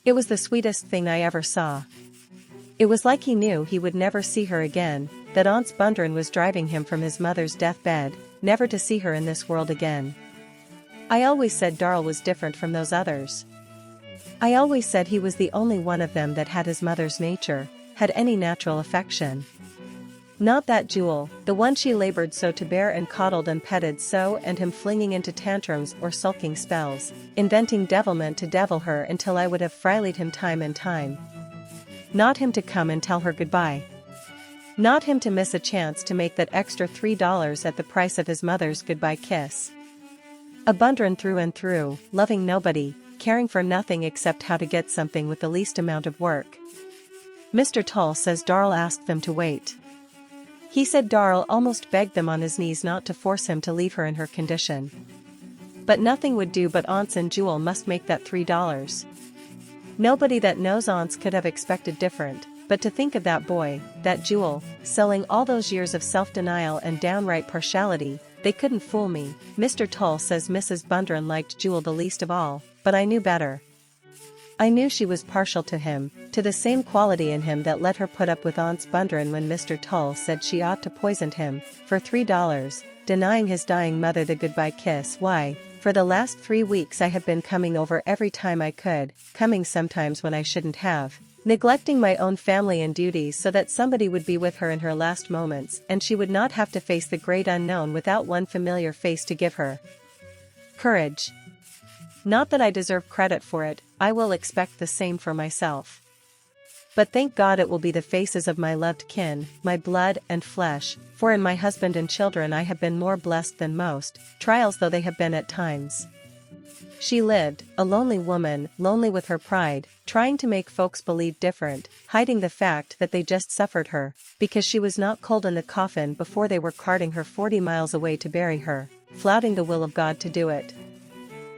It was the sweetest thing I ever saw. It was like he knew he would never see her again, that Aunt Bundren was driving him from his mother's deathbed, never to see her in this world again. I always said Darl was different from those others. I always said he was the only one of them that had his mother's nature, had any natural affection. Not that Jewel, the one she labored so to bear and coddled and petted so, and him flinging into tantrums or sulking spells, inventing devilment to devil her until I would have frighlied him time and time. Not him to come and tell her goodbye. Not him to miss a chance to make that extra $3 at the price of his mother's goodbye kiss. A Bundren through and through, loving nobody, caring for nothing except how to get something with the least amount of work. Mr. Tull says Darl asked them to wait. He said Darl almost begged them on his knees not to force him to leave her in her condition. But nothing would do but Aunts and Jewel must make that $3. Nobody that knows Aunts could have expected different, but to think of that boy, that Jewel, selling all those years of self-denial and downright partiality, they couldn't fool me. Mr. Tull says Mrs. Bundren liked Jewel the least of all, but I knew better. I knew she was partial to him, to the same quality in him that let her put up with Aunts Bundren when Mr. Tull said she ought to poison him, for $3, denying his dying mother the goodbye kiss. Why, for the last 3 weeks I have been coming over every time I could, coming sometimes when I shouldn't have, neglecting my own family and duties so that somebody would be with her in her last moments and she would not have to face the great unknown without one familiar face to give her courage. Not that I deserve credit for it, I will expect the same for myself. But thank God it will be the faces of my loved kin, my blood and flesh, for in my husband and children I have been more blessed than most, trials though they have been at times. She lived, a lonely woman, lonely with her pride, trying to make folks believe different, hiding the fact that they just suffered her, because she was not cold in the coffin before they were carting her 40 miles away to bury her, flouting the will of God to do it.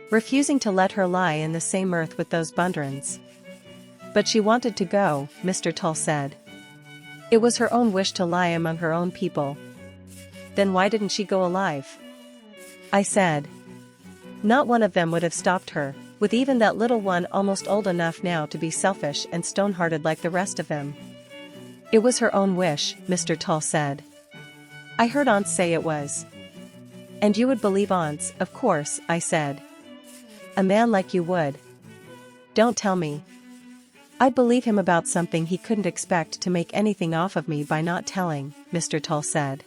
Refusing to let her lie in the same earth with those Bundrens. But she wanted to go, Mr. Tull said. It was her own wish to lie among her own people. Then why didn't she go alive? I said. Not one of them would have stopped her, with even that little one almost old enough now to be selfish and stone-hearted like the rest of them. It was her own wish, Mr. Tull said. I heard Aunts say it was. And you would believe Aunts, of course, I said. A man like you would. Don't tell me. I'd believe him about something he couldn't expect to make anything off of me by not telling, Mr. Tull said.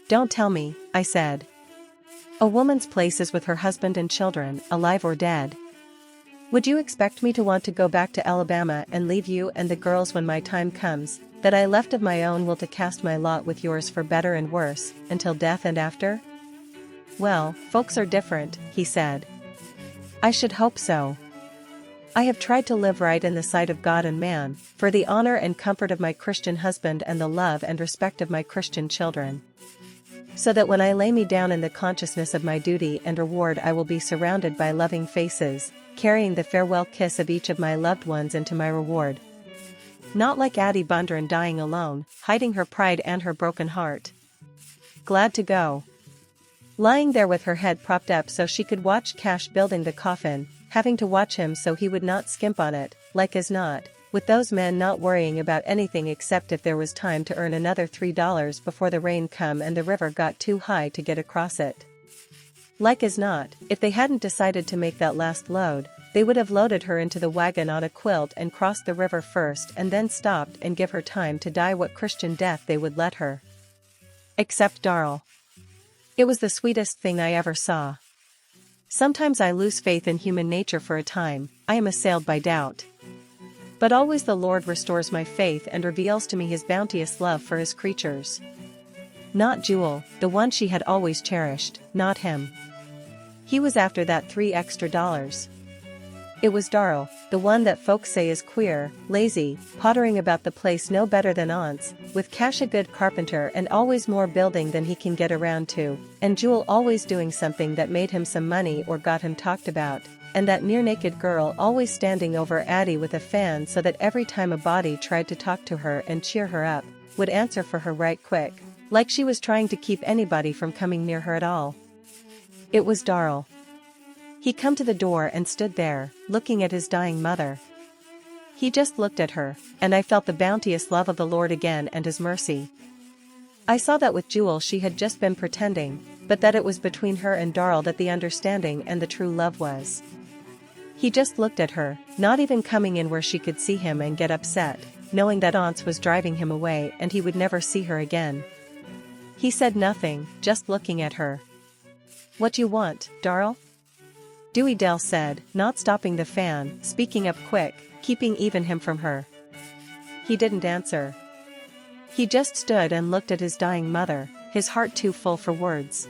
Don't tell me, I said. A woman's place is with her husband and children, alive or dead. Would you expect me to want to go back to Alabama and leave you and the girls when my time comes, that I left of my own will to cast my lot with yours for better and worse, until death and after? Well, folks are different, he said. I should hope so. I have tried to live right in the sight of God and man, for the honor and comfort of my Christian husband and the love and respect of my Christian children. So that when I lay me down in the consciousness of my duty and reward I will be surrounded by loving faces, carrying the farewell kiss of each of my loved ones into my reward. Not like Addie Bundren dying alone, hiding her pride and her broken heart. Glad to go. Lying there with her head propped up so she could watch Cash building the coffin, having to watch him so he would not skimp on it, like as not, with those men not worrying about anything except if there was time to earn another $3 before the rain come and the river got too high to get across it. Like as not, if they hadn't decided to make that last load, they would have loaded her into the wagon on a quilt and crossed the river first and then stopped and give her time to die what Christian death they would let her. Except Darl. It was the sweetest thing I ever saw. Sometimes I lose faith in human nature for a time, I am assailed by doubt. But always the Lord restores my faith and reveals to me his bounteous love for his creatures. Not Jewel, the one she had always cherished, not him. He was after that $3 extra. It was Darl, the one that folks say is queer, lazy, pottering about the place no better than Aunts, with Cash a good carpenter and always more building than he can get around to, and Jewel always doing something that made him some money or got him talked about, and that near-naked girl always standing over Addie with a fan so that every time a body tried to talk to her and cheer her up, would answer for her right quick, like she was trying to keep anybody from coming near her at all. It was Darl. He come to the door and stood there, looking at his dying mother. He just looked at her, and I felt the bounteous love of the Lord again and his mercy. I saw that with Jewel she had just been pretending, but that it was between her and Darrell that the understanding and the true love was. He just looked at her, not even coming in where she could see him and get upset, knowing that Aunts was driving him away and he would never see her again. He said nothing, just looking at her. "What you want, Darrell?" Dewey Dell said, not stopping the fan, speaking up quick, keeping even him from her. He didn't answer. He just stood and looked at his dying mother, his heart too full for words.